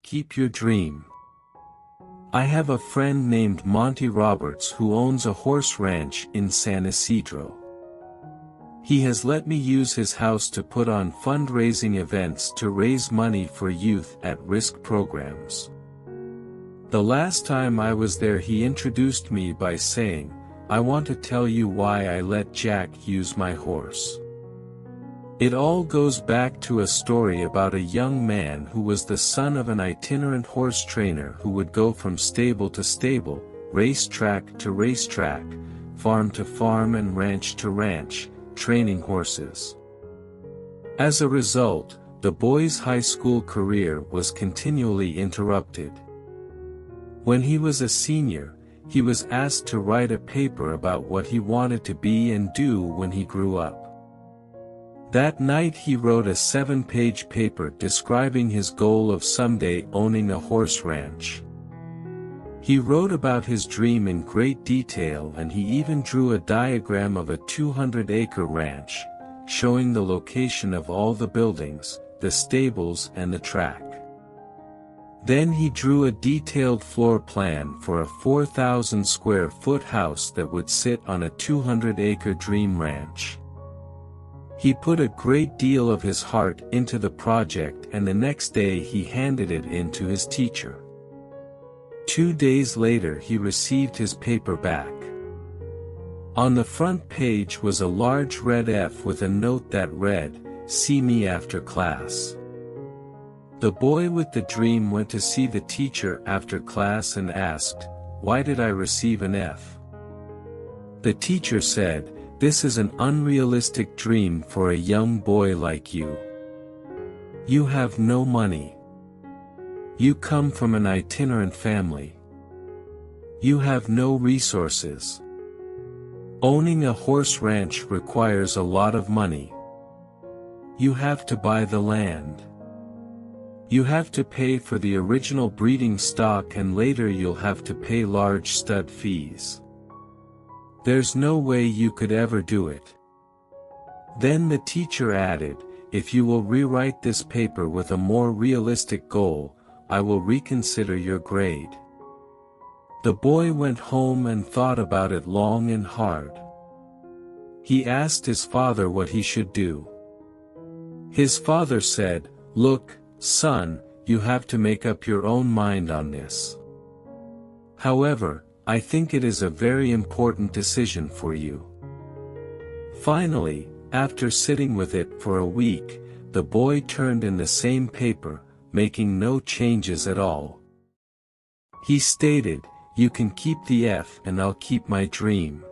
keep your dream. I have a friend named Monty Roberts who owns a horse ranch in San Isidro. He has let me use his house to put on fundraising events to raise money for youth at-risk programs. The last time I was there he introduced me by saying, "I want to tell you why I let Jack use my horse." It all goes back to a story about a young man who was the son of an itinerant horse trainer who would go from stable to stable, racetrack to racetrack, farm to farm and ranch to ranch, training horses. As a result, the boy's high school career was continually interrupted. When he was a senior, he was asked to write a paper about what he wanted to be and do when he grew up. That night he wrote a 7-page paper describing his goal of someday owning a horse ranch. He wrote about his dream in great detail and he even drew a diagram of a 200-acre ranch, showing the location of all the buildings, the stables and the track. Then he drew a detailed floor plan for a 4,000 square foot house that would sit on a 200-acre dream ranch. He put a great deal of his heart into the project and the next day he handed it in to his teacher. 2 days later he received his paper back. On the front page was a large red F with a note that read, "See me after class." The boy with the dream went to see the teacher after class and asked, "Why did I receive an F?" The teacher said, "This is an unrealistic dream for a young boy like you. You have no money. You come from an itinerant family. You have no resources. Owning a horse ranch requires a lot of money. You have to buy the land. You have to pay for the original breeding stock and later you'll have to pay large stud fees. There's no way you could ever do it." Then the teacher added, "If you will rewrite this paper with a more realistic goal, I will reconsider your grade." The boy went home and thought about it long and hard. He asked his father what he should do. His father said, "Look, son, you have to make up your own mind on this. However, I think it is a very important decision for you." Finally, after sitting with it for a week, the boy turned in the same paper, making no changes at all. He stated, "You can keep the F and I'll keep my dream."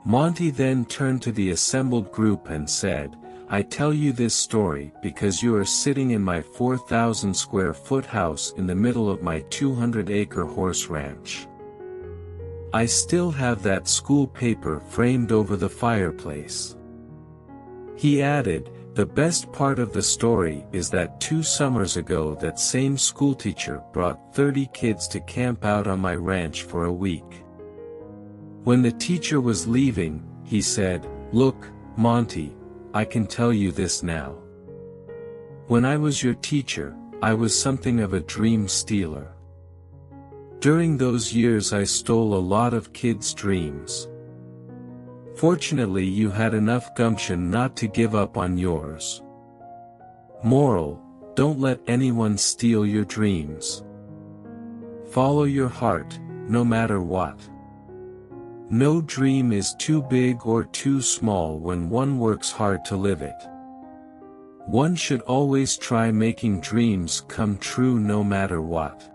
Monty then turned to the assembled group and said, "I tell you this story because you are sitting in my 4,000 square foot house in the middle of my 200-acre horse ranch. I still have that school paper framed over the fireplace." He added, "The best part of the story is that 2 summers ago that same schoolteacher brought 30 kids to camp out on my ranch for a week. When the teacher was leaving, he said, 'Look, Monty, I can tell you this now. When I was your teacher, I was something of a dream stealer. During those years I stole a lot of kids' dreams. Fortunately you had enough gumption not to give up on yours. Moral: don't let anyone steal your dreams. Follow your heart, no matter what. No dream is too big or too small when one works hard to live it. One should always try making dreams come true no matter what."